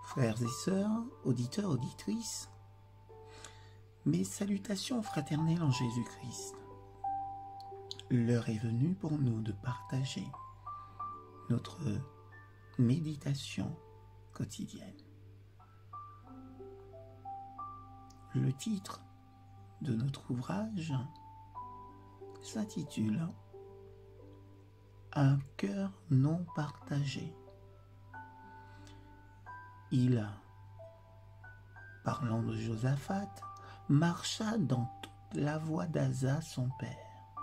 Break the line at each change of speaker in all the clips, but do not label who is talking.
Frères et sœurs, auditeurs, auditrices, mes salutations fraternelles en Jésus-Christ. L'heure est venue pour nous de partager notre méditation quotidienne. Le titre de notre ouvrage s'intitule « Un cœur non partagé ». Il, parlant de Josaphat, marcha dans toute la voie d'Asa son père,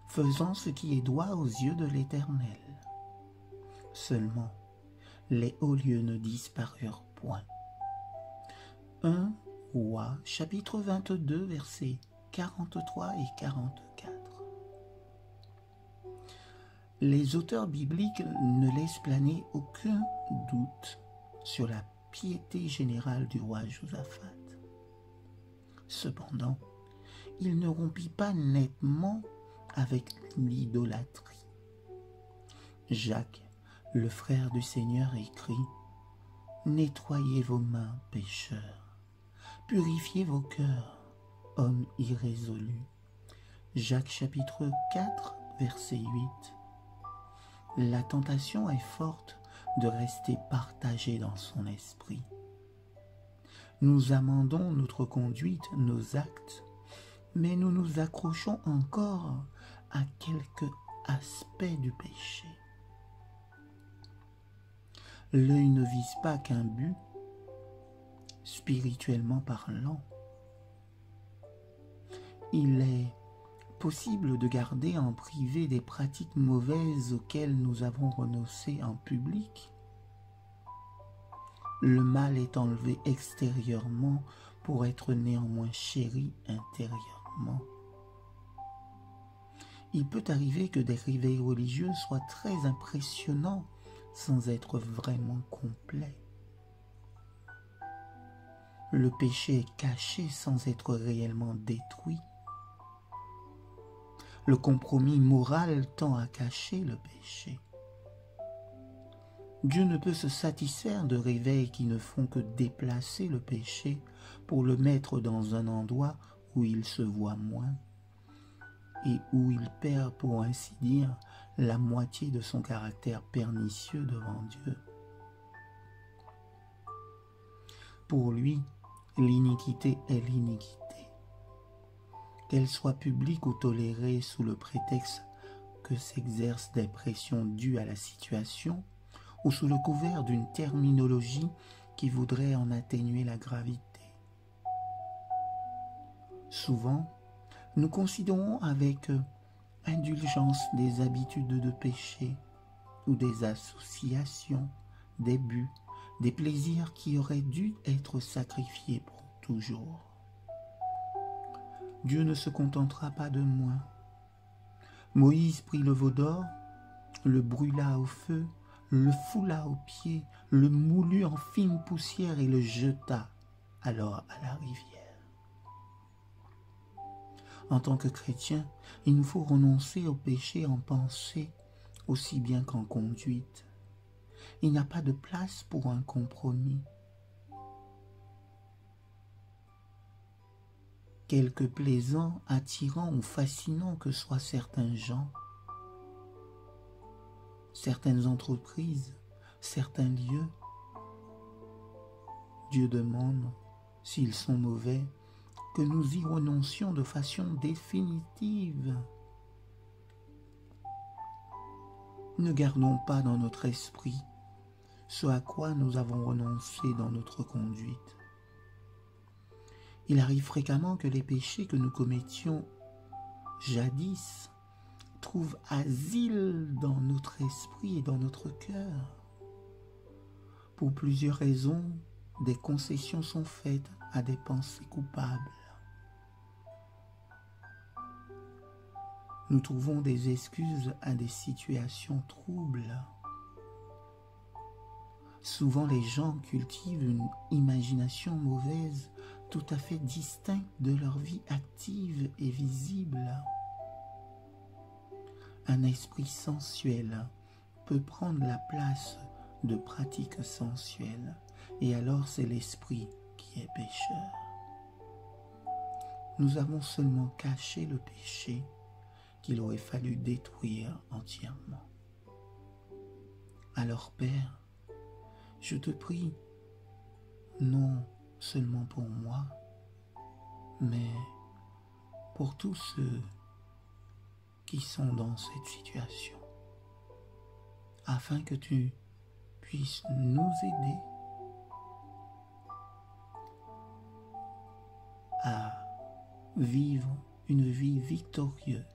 faisant ce qui est droit aux yeux de l'Éternel. Seulement, les hauts lieux ne disparurent point. 1 Rois, chapitre 22, versets 43 et 44. Les auteurs bibliques ne laissent planer aucun doute sur la piété générale du roi Josaphat. Cependant, il ne rompit pas nettement avec l'idolâtrie. Jacques, le frère du Seigneur, écrit « Nettoyez vos mains, pécheurs, purifiez vos cœurs, hommes irrésolus. » Jacques chapitre 4, verset 8. La tentation est forte de rester partagé dans son esprit. Nous amendons notre conduite, nos actes, mais nous nous accrochons encore à quelques aspects du péché. L'œil ne vise pas qu'un but, spirituellement parlant. Il est possible de garder en privé des pratiques mauvaises auxquelles nous avons renoncé en public. Le mal est enlevé extérieurement pour être néanmoins chéri intérieurement. Il peut arriver que des réveils religieux soient très impressionnants sans être vraiment complets. Le péché est caché sans être réellement détruit. Le compromis moral tend à cacher le péché. Dieu ne peut se satisfaire de réveils qui ne font que déplacer le péché pour le mettre dans un endroit où il se voit moins et où il perd, pour ainsi dire, la moitié de son caractère pernicieux devant Dieu. Pour lui, l'iniquité est l'iniquité. Qu'elle soit publique ou tolérée sous le prétexte que s'exercent des pressions dues à la situation ou sous le couvert d'une terminologie qui voudrait en atténuer la gravité. Souvent, nous considérons avec indulgence des habitudes de péché ou des associations, des buts, des plaisirs qui auraient dû être sacrifiés pour toujours. Dieu ne se contentera pas de moi. Moïse prit le veau d'or, le brûla au feu, le foula aux pieds, le moulut en fine poussière et le jeta alors à la rivière. En tant que chrétien, il nous faut renoncer au péché en pensée aussi bien qu'en conduite. Il n'y a pas de place pour un compromis. Quelque plaisants, attirants ou fascinants que soient certains gens, certaines entreprises, certains lieux, Dieu demande, s'ils sont mauvais, que nous y renoncions de façon définitive. Ne gardons pas dans notre esprit ce à quoi nous avons renoncé dans notre conduite. Il arrive fréquemment que les péchés que nous commettions jadis trouvent asile dans notre esprit et dans notre cœur. Pour plusieurs raisons, des concessions sont faites à des pensées coupables. Nous trouvons des excuses à des situations troubles. Souvent, les gens cultivent une imagination mauvaise tout à fait distincte de leur vie active et visible. Un esprit sensuel peut prendre la place de pratiques sensuelles, et alors c'est l'esprit qui est pécheur. Nous avons seulement caché le péché qu'il aurait fallu détruire entièrement. Alors Père, je te prie, non seulement pour moi, mais pour tous ceux qui sont dans cette situation, afin que tu puisses nous aider à vivre une vie victorieuse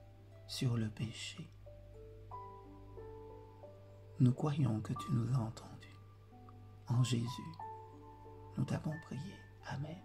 sur le péché. Nous croyons que tu nous as entendus. En Jésus, nous t'avons prié. Amen.